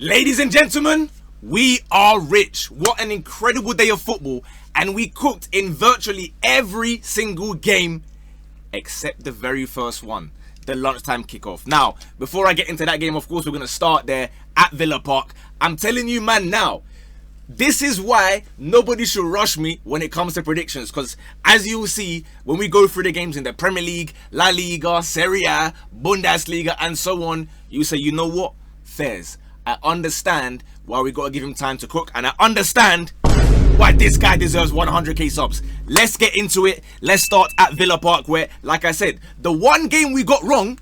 Ladies and gentlemen, we are rich. What an incredible day of football. And we cooked in virtually every single game except the very first one, the lunchtime kickoff. Now, before I get into that game, of course, we're going to start there at Villa Park. I'm telling you, man, now, this is why nobody should rush me when it comes to predictions. Because as you will see, when we go through the games in the Premier League, La Liga, Serie A, Bundesliga, and so on, you say, you know what? Fairs. I understand why we got to give him time to cook, and I understand why this guy deserves 100k subs. Let's get into it. Let's start at Villa Park, where, like I said, the one game we got wrong,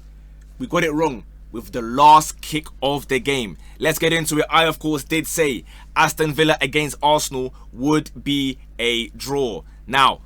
we got it wrong with the last kick of the game. Let's get into it. I, of course, did say Aston Villa against Arsenal would be a draw. Now,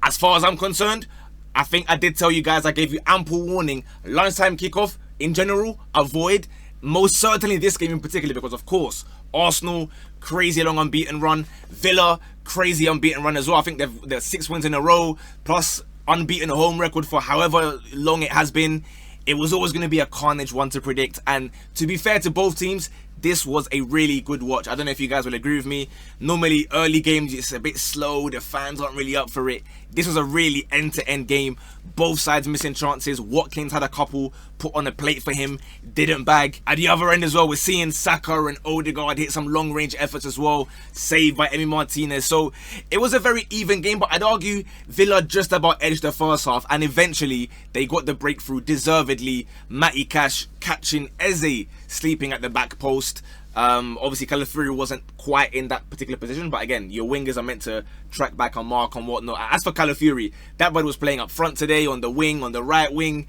as far as I'm concerned, I think I did tell you guys, I gave you ample warning. Lunchtime kickoff, in general, avoid. Most certainly this game in particular, because of course Arsenal, crazy long unbeaten run, Villa, crazy unbeaten run as well. I think they're 6 wins in a row plus unbeaten home record for however long it has been. It was always going to be a carnage one to predict, and to be fair to both teams, this was a really good watch. I don't know if you guys will agree with me. Normally early games it's a bit slow, the fans aren't really up for it. This was a really end-to-end game. Both sides missing chances. Watkins had a couple put on a plate for him, didn't bag. At the other end as well, we're seeing Saka and Odegaard hit some long-range efforts as well, saved by Emi Martinez. So it was a very even game, but I'd argue Villa just about edged the first half, and eventually they got the breakthrough deservedly. Matty Cash catching Eze sleeping at the back post. Obviously Calafiori wasn't quite in that particular position, but again, your wingers are meant to track back and mark and whatnot. As for Calafiori, that boy was playing up front today, on the wing, on the right wing.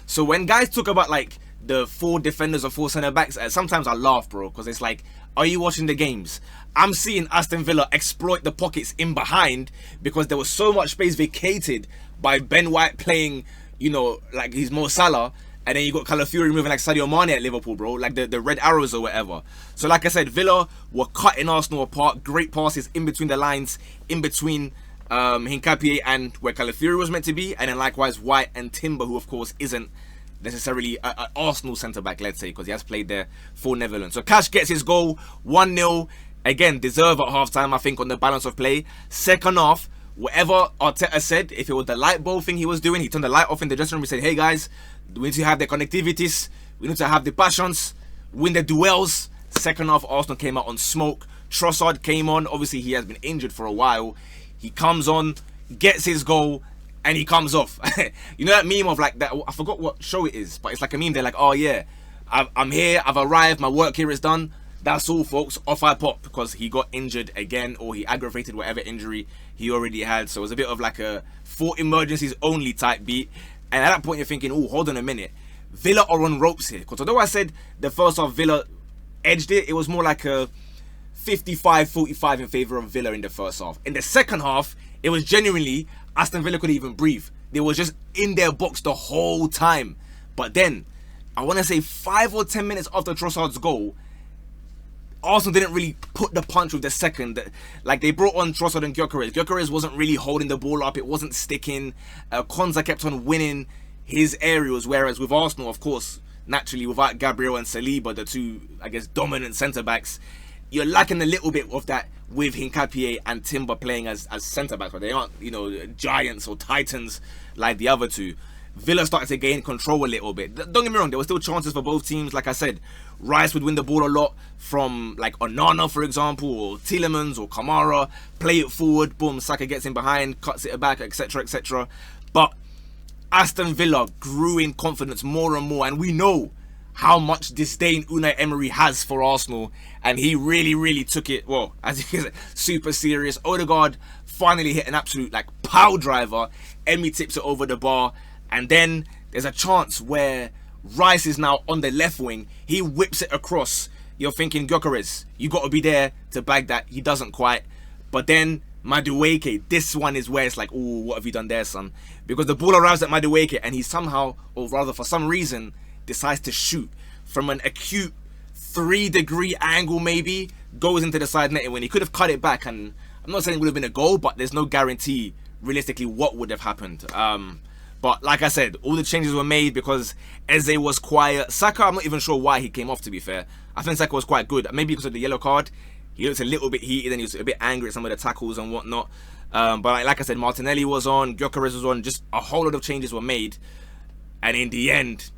So when guys talk about like the 4 defenders or 4 centre backs, sometimes I laugh, bro, because it's like, are you watching the games? I'm seeing Aston Villa exploit the pockets in behind because there was so much space vacated by Ben White playing, you know, like he's Mo Salah. And then you got Calafiori moving like Sadio Mane at Liverpool, bro. Like the red arrows or whatever. So like I said, Villa were cutting Arsenal apart. Great passes in between the lines. In between Hincapié and where Calafiori was meant to be. And then likewise White and Timber, who of course isn't necessarily an Arsenal centre-back, let's say. Because he has played there for Netherlands. So Cash gets his goal. 1-0. Again, deserve at half-time, I think, on the balance of play. Second half, whatever Arteta said, if it was the light bulb thing he was doing, he turned the light off in the dressing room. He said, hey guys, we need to have the connectivities, we need to have the passions, win the duels. Second half, Arsenal came out on smoke. Trossard came on. Obviously, he has been injured for a while. He comes on, gets his goal, and he comes off. You know that meme of like that? I forgot what show it is, but it's like a meme. They're like, oh yeah, I'm here, I've arrived, my work here is done. That's all, folks. Off I pop, because he got injured again, or he aggravated whatever injury he already had. So it was a bit of like a for emergencies only type beat. And at that point, you're thinking, oh, hold on a minute. Villa are on ropes here. Because although I said the first half Villa edged it, it was more like a 55-45 in favour of Villa in the first half. In the second half, it was genuinely Aston Villa couldn't even breathe. They were just in their box the whole time. But then, I want to say 5 or 10 minutes after Trossard's goal, Arsenal didn't really put the punch with the second. Like, they brought on Trossard and Gyökeres. Gyökeres wasn't really holding the ball up. It wasn't sticking. Konsa kept on winning his aerials. Whereas with Arsenal, of course, naturally, without Gabriel and Saliba, the 2, I guess, dominant centre-backs, you're lacking a little bit of that with Hincapié and Timber playing as centre-backs. But they aren't, you know, giants or titans like the other 2. Villa started to gain control a little bit. Don't get me wrong, there were still chances for both teams. Like I said, Rice would win the ball a lot from like Onana, for example, or Tielemans or Kamara. Play it forward, boom, Saka gets in behind, cuts it back, etc, etc. But Aston Villa grew in confidence more and more, and we know how much disdain Unai Emery has for Arsenal, and he really, really took it, well, as you can say, super serious. Odegaard finally hit an absolute like pow driver. Emi tips it over the bar. And then there's a chance where Rice is now on the left wing. He whips it across. You're thinking, Gyökeres, you got to be there to bag that. He doesn't quite. But then Madueke, this one is where it's like, oh, what have you done there, son? Because the ball arrives at Madueke and he somehow, or rather for some reason, decides to shoot from an acute 3-degree angle maybe, goes into the side netting when he could have cut it back. And I'm not saying it would have been a goal, but there's no guarantee realistically what would have happened. But like I said, all the changes were made because Eze was quiet. Saka, I'm not even sure why he came off, to be fair. I think Saka was quite good. Maybe because of the yellow card. He looked a little bit heated and he was a bit angry at some of the tackles and whatnot. But like I said, Martinelli was on, Gyökeres was on. Just a whole lot of changes were made. And in the end,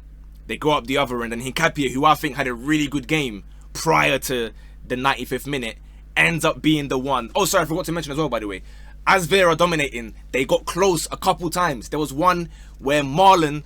they go up the other end. And Hincapié, who I think had a really good game prior to the 95th minute, ends up being the one. Oh, sorry, I forgot to mention as well, by the way. As Vera dominating, they got close a couple times. There was one where Marlon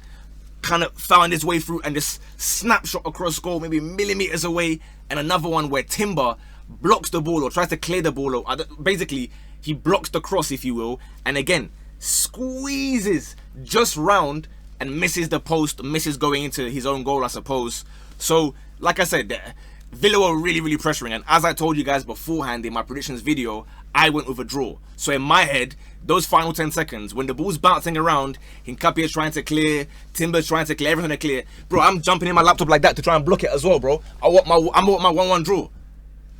kind of found his way through and just snapshot across goal, maybe millimeters away. And another one where Timber blocks the ball or tries to clear the ball. Or basically, he blocks the cross, if you will. And again, squeezes just round and misses the post, misses going into his own goal, I suppose. So, like I said, Villa were really, really pressuring. And as I told you guys beforehand in my predictions video, I went with a draw. So in my head, those final 10 seconds, when the ball's bouncing around, Hincapié trying to clear, Timber's trying to clear, everything to clear. Bro, I'm jumping in my laptop like that to try and block it as well, bro. I want my 1-1 draw.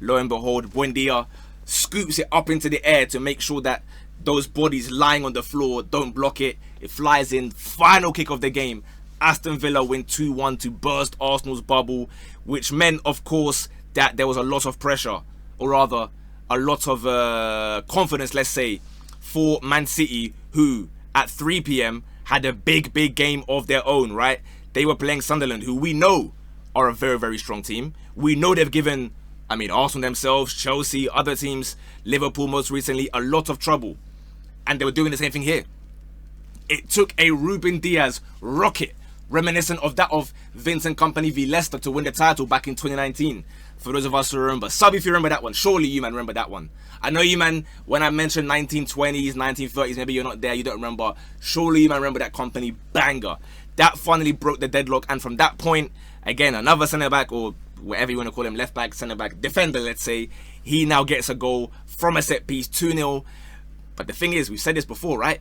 Lo and behold, Buendia scoops it up into the air to make sure that those bodies lying on the floor don't block it. It flies in. Final kick of the game. Aston Villa win 2-1 to burst Arsenal's bubble, which meant, of course, that there was a lot of pressure, or rather, a lot of confidence, let's say, for Man City, who at 3 p.m. had a big game of their own, right? They were playing Sunderland, who we know are a very, very strong team. We know they've given, Arsenal themselves, Chelsea, other teams, Liverpool most recently, a lot of trouble. And they were doing the same thing here. It took a Ruben Diaz rocket, reminiscent of that of Vincent Kompany v Leicester, to win the title back in 2019. For those of us who remember. Sub if you remember that one. Surely you man remember that one. I know you man, when I mentioned 1920s, 1930s, maybe you're not there, you don't remember. Surely you man remember that Kompany banger. That finally broke the deadlock, and from that point, again, another centre-back, or whatever you want to call him, left-back, centre-back, defender, let's say, he now gets a goal from a set-piece, 2-0. But the thing is, we've said this before, right?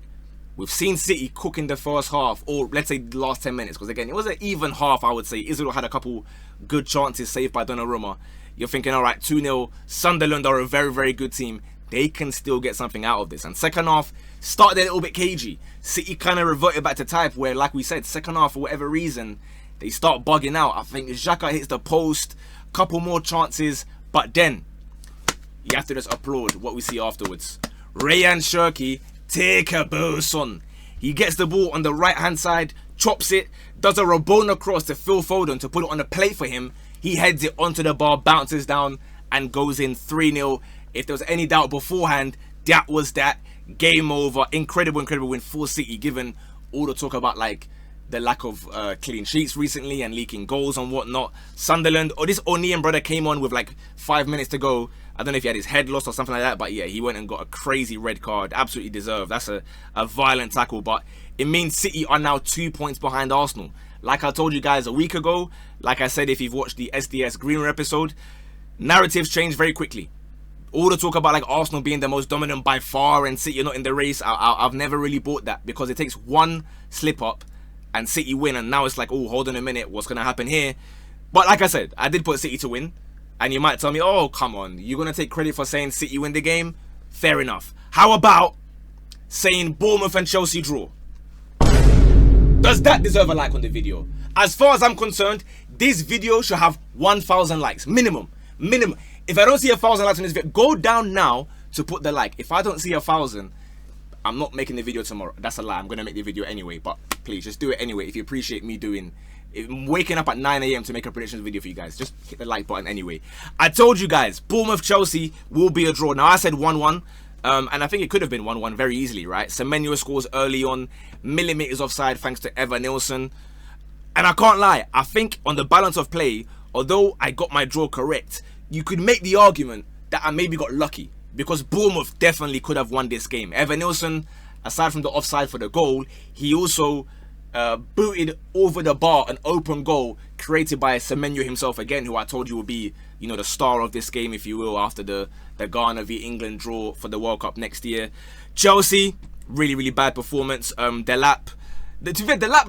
We've seen City cook in the first half, or let's say the last 10 minutes, because again, it was an even half, I would say. Israel had a couple good chances saved by Donnarumma. You're thinking, all right, 2-0, Sunderland are a very, very good team. They can still get something out of this. And second half started a little bit cagey. City kind of reverted back to type where, like we said, second half, for whatever reason, they start bugging out. I think Xhaka hits the post, couple more chances, but then you have to just applaud what we see afterwards. Rayan Cherki, take a ball, son. He gets the ball on the right-hand side, chops it, does a Rabona cross to Phil Foden to put it on a plate for him. He heads it onto the bar, bounces down, and goes in 3-0. If there was any doubt beforehand, that was that. Game over. Incredible win for City, given all the talk about like the lack of clean sheets recently and leaking goals and whatnot. Sunderland, or this O'Neill brother came on with like 5 minutes to go. I don't know if he had his head lost or something like that, but yeah, he went and got a crazy red card. Absolutely deserved. That's a violent tackle, but it means City are now 2 points behind Arsenal. Like I told you guys a week ago, like I said, if you've watched the SDS Greener episode, narratives change very quickly. All the talk about like Arsenal being the most dominant by far and City are not in the race, I've never really bought that, because it takes one slip up and City win, and now it's like, oh, hold on a minute, what's going to happen here? But like I said, I did put City to win, and you might tell me, oh, come on, you're going to take credit for saying City win the game? Fair enough. How about saying Bournemouth and Chelsea draw? Does that deserve a like on the video? As far as I'm concerned, this video should have 1,000 likes. Minimum. If I don't see 1,000 likes on this video, go down now to put the like. If I don't see 1,000, I'm not making the video tomorrow. That's a lie. I'm going to make the video anyway. But please, just do it anyway if you appreciate me waking up at 9 a.m. to make a predictions video for you guys. Just hit the like button anyway. I told you guys, Bournemouth-Chelsea will be a draw. Now, I said 1-1. And I think it could have been 1-1 very easily, right? Amenyah scores early on, millimeters offside thanks to Evanilson. And I can't lie, I think on the balance of play, although I got my draw correct, you could make the argument that I maybe got lucky, because Bournemouth definitely could have won this game. Evanilson, aside from the offside for the goal, he also booted over the bar an open goal created by Semenyo himself again, who I told you would be, you know, the star of this game, if you will, after the Ghana v England draw for the World Cup next year. Chelsea, really bad performance. Delap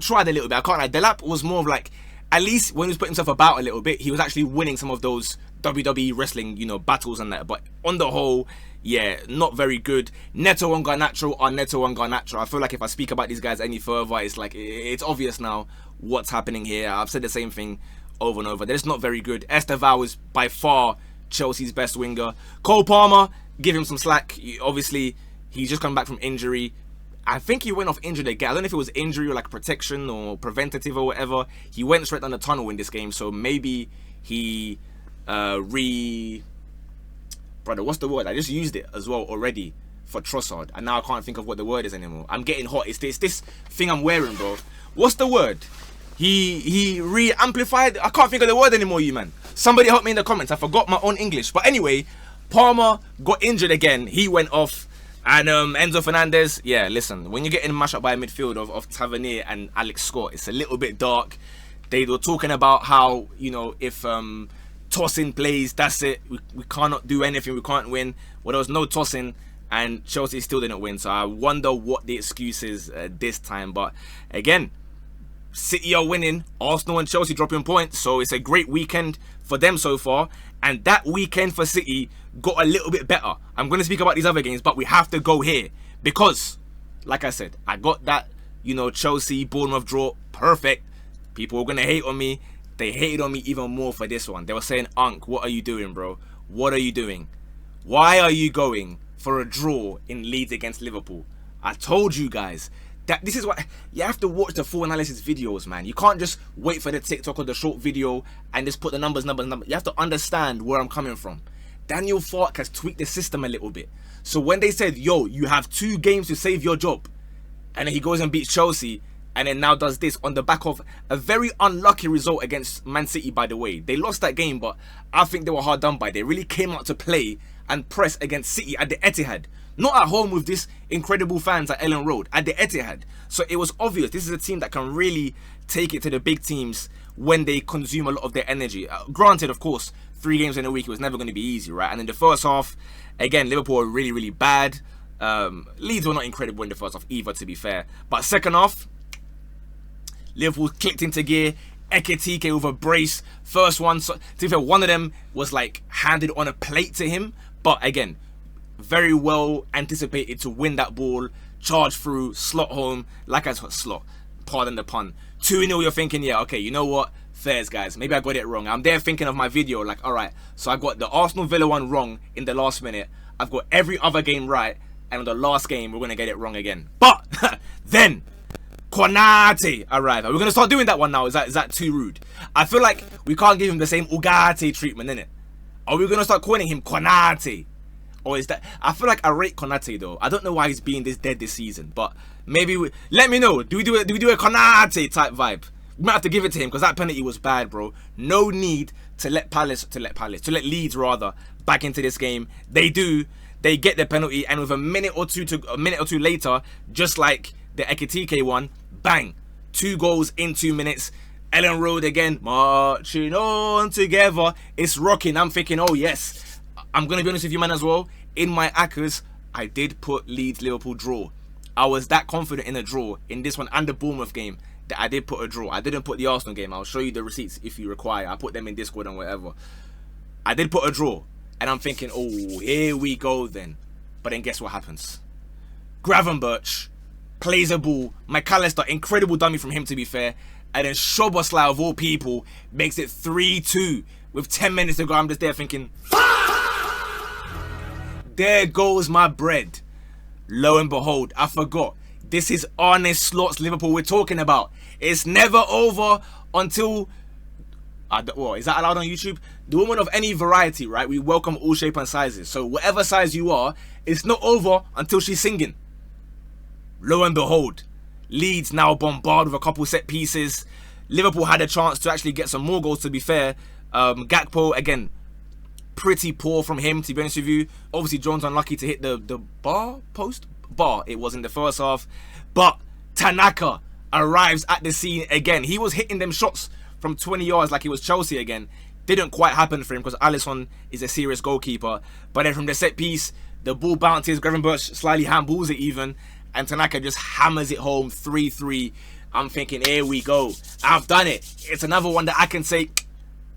tried a little bit. I can't lie. Delap was more of like, at least when he was putting himself about a little bit, he was actually winning some of those WWE wrestling, battles and that. But on the whole, yeah, not very good. Neto and Garnacho are Neto and Garnacho. I feel like if I speak about these guys any further, it's like, it's obvious now what's happening here. I've said the same thing over and over. They're just not very good. Estevao is by far Chelsea's best winger. Cole Palmer, give him some slack. Obviously, he's just come back from injury. I think he went off injured again. I don't know if it was injury or like protection or preventative or whatever. He went straight down the tunnel in this game, so maybe he brother, what's the word? I just used it as well already for Trossard, and now I can't think of what the word is anymore. I'm getting hot. It's this thing I'm wearing, bro. What's the word? He re-amplified. I can't think of the word anymore, you man. Somebody help me in the comments. I forgot my own English. But anyway, Palmer got injured again. He went off. And Enzo Fernandez, yeah, listen, when you're getting mashed up by a midfield of Tavernier and Alex Scott, it's a little bit dark. They were talking about how, if tossing plays, that's it. We cannot do anything. We can't win. Well, there was no tossing, and Chelsea still didn't win. So I wonder what the excuse is this time. But again, City are winning. Arsenal and Chelsea dropping points. So it's a great weekend for them so far. And that weekend for City got a little bit better. I'm going to speak about these other games, but we have to go here. Because, like I said, I got that, Chelsea, Bournemouth draw. Perfect. People were going to hate on me. They hated on me even more for this one. They were saying, Unk, what are you doing, bro? What are you doing? Why are you going for a draw in Leeds against Liverpool? I told you guys that this is what you have to watch the full analysis videos, man. You can't just wait for the TikTok or the short video and just put the numbers. You have to understand where I'm coming from. Daniel Farke has tweaked the system a little bit. So when they said, yo, you have 2 games to save your job, and then he goes and beats Chelsea, and then now does this on the back of a very unlucky result against Man City, by the way. They lost that game, but I think they were hard done by. They really came out to play and press against City at the Etihad. Not at home with this incredible fans at Ellen Road, at the Etihad. So it was obvious this is a team that can really take it to the big teams when they consume a lot of their energy. Granted, of course, 3 games in a week, it was never going to be easy, right? And in the first half, again, Liverpool were really, really bad. Leeds were not incredible in the first half either, to be fair. But second half, Liverpool clicked into gear. Ekitike with a brace. First one, so, to be fair, one of them was like handed on a plate to him. But again, very well anticipated to win that ball, charge through, slot home, like I said, slot, pardon the pun. 2-0, you're thinking, yeah, okay, you know what? Fairs, guys. Maybe I got it wrong. I'm there thinking of my video, like, alright, so I got the Arsenal Villa one wrong in the last minute. I've got every other game right, and on the last game, we're going to get it wrong again. But, then, Konate arrived. Are we going to start doing that one now? Is that too rude? I feel like we can't give him the same Ugarte treatment, innit? Are we going to start calling him Konate? Or is that... I feel like I rate Konate, though. I don't know why he's being this dead this season, but maybe we... Let me know. Do we do a Konate type vibe? We might have to give it to him, because that penalty was bad, bro. No need to let Leeds rather back into this game. They do. They get the penalty, and with a minute or two later, just like the Ekitike one, bang, 2 goals in 2 minutes. Ellen Road again, marching on together. It's rocking. I'm thinking, oh yes. I'm going to be honest with you, man, as well. In my Accas, I did put Leeds-Liverpool draw. I was that confident in a draw in this one and the Bournemouth game that I did put a draw. I didn't put the Arsenal game. I'll show you the receipts if you require. I put them in Discord and whatever. I did put a draw. And I'm thinking, oh, here we go then. But then guess what happens? Gravenberch plays a ball. McAllister, incredible dummy from him, to be fair. And then Szoboszlai, of all people, makes it 3-2 with 10 minutes to go. I'm just there thinking, there goes my bread. Lo and behold, I forgot. This is Arne Slot's Liverpool we're talking about. It's never over until... what, is that allowed on YouTube? The woman of any variety, right? We welcome all shape and sizes. So whatever size you are, it's not over until she's singing. Lo and behold, Leeds now bombarded with a couple set pieces. Liverpool had a chance to actually get some more goals, to be fair. Gakpo, again, pretty poor from him, to be honest with you. Obviously, Jones unlucky to hit the bar. It was in the first half. But Tanaka arrives at the scene again. He was hitting them shots from 20 yards like he was Chelsea again. Didn't quite happen for him because Alisson is a serious goalkeeper. But then from the set piece, the ball bounces. Gravenberch slightly handballs it even. And Tanaka just hammers it home, 3-3. I'm thinking, here we go. I've done it. It's another one that I can say,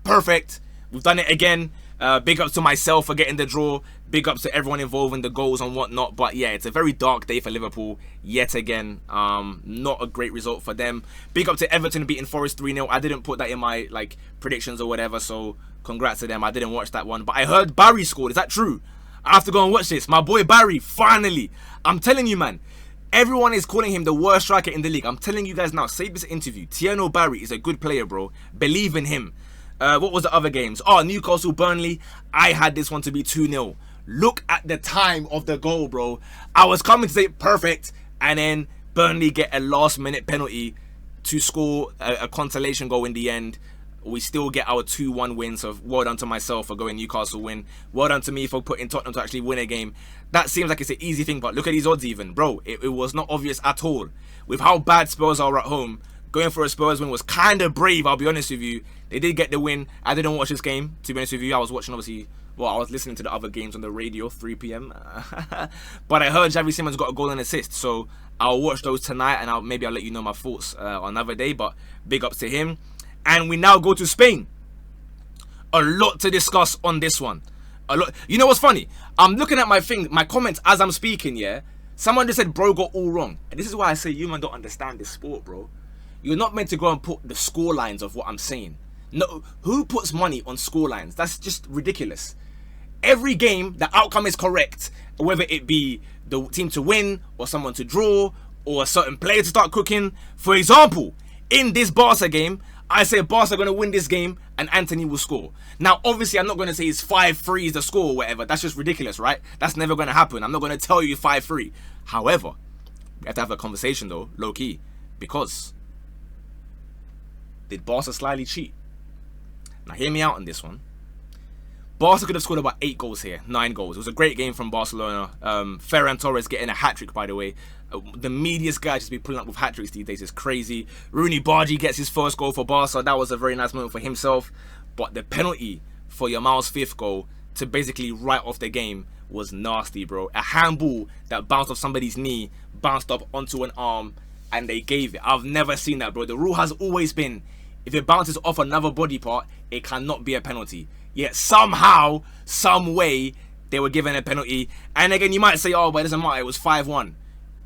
perfect. We've done it again. Big ups to myself for getting the draw. Big ups to everyone involved in the goals and whatnot. But yeah, it's a very dark day for Liverpool yet again. Not a great result for them. Big up to Everton beating Forest 3-0. I didn't put that in my predictions or whatever, so congrats to them. I didn't watch that one, but I heard Barry scored. Is that true? I have to go and watch this. My boy Barry, finally. I'm telling you, man. Everyone is calling him the worst striker in the league. I'm telling you guys now, save this interview. Tierno Barry is a good player, bro. Believe in him. What was the other games? Oh, Newcastle, Burnley. I had this one to be 2-0. Look at the time of the goal, bro. I was coming to say perfect, and then Burnley get a last-minute penalty to score a consolation goal in the end. We still get our 2-1 win, so well done to myself for going Newcastle win. Well done to me for putting Tottenham to actually win a game. That seems like it's an easy thing, but look at these odds even. Bro, it was not obvious at all. With how bad Spurs are at home, going for a Spurs win was kind of brave, I'll be honest with you. They did get the win. I didn't watch this game, to be honest with you. I was watching, obviously, well, I was listening to the other games on the radio, 3 p.m. But I heard Xavi Simons got a goal and assist, so I'll watch those tonight, and maybe I'll let you know my thoughts on another day, but big ups to him. And we now go to Spain. A lot to discuss on this one. A lot. You know what's funny? I'm looking at my comments as I'm speaking, yeah? Someone just said, bro, got all wrong. And this is why I say you man don't understand this sport, bro. You're not meant to go and put the score lines of what I'm saying. No, who puts money on score lines? That's just ridiculous. Every game, the outcome is correct. Whether it be the team to win, or someone to draw, or a certain player to start cooking. For example, in this Barca game, I say Barca are going to win this game and Anthony will score. Now, obviously, I'm not going to say it's 5-3 is the score or whatever. That's just ridiculous, right? That's never going to happen. I'm not going to tell you 5-3. However, we have to have a conversation, though, low-key. Because did Barca slightly cheat? Now, hear me out on this one. Barca could have scored about 8 goals here, 9 goals. It was a great game from Barcelona. Ferran Torres getting a hat-trick, by the way. The media's guy just be pulling up with hat-tricks these days. It's crazy. Rooney Bargi gets his first goal for Barca. That was a very nice moment for himself. But the penalty for Yamal's 5th goal to basically write off the game was nasty, bro. A handball that bounced off somebody's knee, bounced up onto an arm, and they gave it. I've never seen that, bro. The rule has always been, if it bounces off another body part, it cannot be a penalty. Yet somehow, some way, they were given a penalty. And again, you might say, oh, but it doesn't matter. It was 5-1.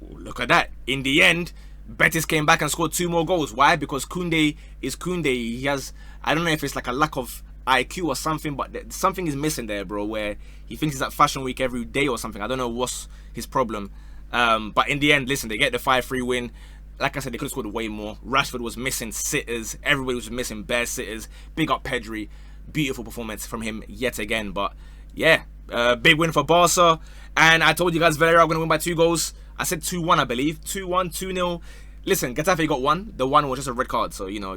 Look at that. In the end, Betis came back and scored 2 more goals. Why? Because Koundé is Koundé. He has, I don't know if it's like a lack of IQ or something, but something is missing there, bro, where he thinks he's at Fashion Week every day or something. I don't know what's his problem. But in the end, listen, they get the 5-3 win. Like I said, they could have scored way more. Rashford was missing sitters. Everybody was missing bare sitters. Big up Pedri. Beautiful performance from him yet again. But yeah, big win for Barca. And I told you guys Villarreal are going to win by 2 goals. I said 2-1, I believe. 2-1, 2-0. Listen, Getafe got 1. The 1 was just a red card. So, you know,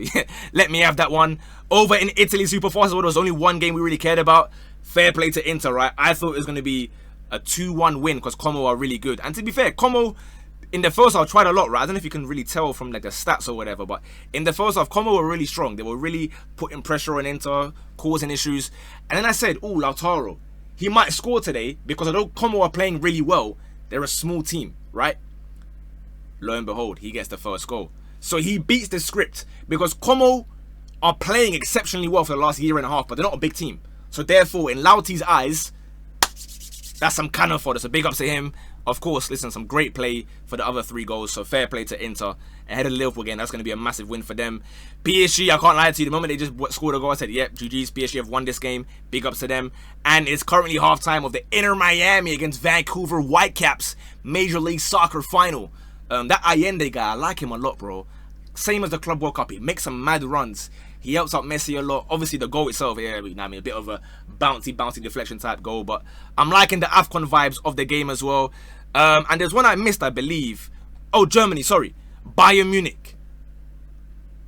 let me have that one. Over in Italy, super fast. There was only 1 game we really cared about. Fair play to Inter, right? I thought it was going to be a 2-1 win because Como are really good. And to be fair, Como, in the first half, tried a lot, right? I don't know if you can really tell from like the stats or whatever, but in the first half, Como were really strong. They were really putting pressure on Inter, causing issues. And then I said, oh, Lautaro, he might score today because although Como are playing really well, they're a small team, right? Lo and behold, he gets the first goal. So he beats the script because Como are playing exceptionally well for the last year and a half, but they're not a big team. So therefore, in Lauti's eyes, that's some cannon fodder. So big ups to him. Of course, listen, some great play for the other 3 goals. So fair play to Inter. Ahead of Liverpool again, that's going to be a massive win for them. PSG, I can't lie to you. The moment they just scored a goal, I said, yep, GG's. PSG have won this game. Big ups to them. And it's currently halftime of the Inter Miami against Vancouver Whitecaps Major League Soccer final. That Allende guy, I like him a lot, bro. Same as the Club World Cup. He makes some mad runs. He helps out Messi a lot. Obviously, the goal itself, yeah, I mean, a bit of a bouncy deflection type goal. But I'm liking the AFCON vibes of the game as well. And there's one I missed, I believe. Oh, Germany, sorry. Bayern Munich.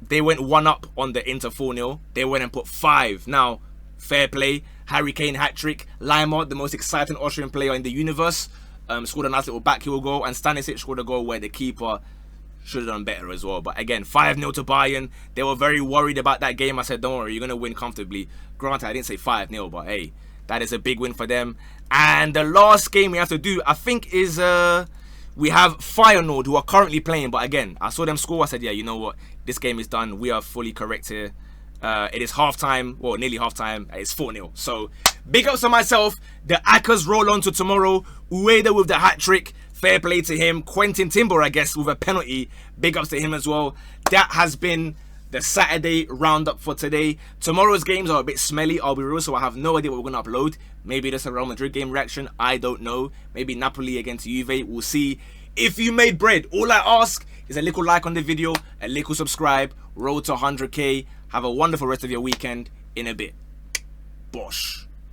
They went 1-up on the Inter 4-0. They went and put 5. Now, fair play. Harry Kane hat-trick. Leimert, the most exciting Austrian player in the universe, scored a nice little backheel goal. And Stanisic scored a goal where the keeper should have done better as well. But again, 5-0 to Bayern. They were very worried about that game. I said, don't worry, you're going to win comfortably. Granted, I didn't say 5-0, but hey, that is a big win for them. And the last game we have to do, I think, is we have Feyenoord, who are currently playing. But again, I saw them score. I said, yeah, you know what? This game is done. We are fully correct here. It is half-time, well, nearly half-time. It's 4-0. So, big ups to myself. The Ackers roll on to tomorrow. Ueda with the hat-trick. Fair play to him. Quentin Timber, I guess, with a penalty. Big ups to him as well. That has been the Saturday roundup for today. Tomorrow's games are a bit smelly, I'll be real, so I have no idea what we're going to upload. Maybe just a Real Madrid game reaction. I don't know. Maybe Napoli against Juve. We'll see. If you made bread, all I ask is a little like on the video, a little subscribe, road to 100k. Have a wonderful rest of your weekend. In a bit. Bosh.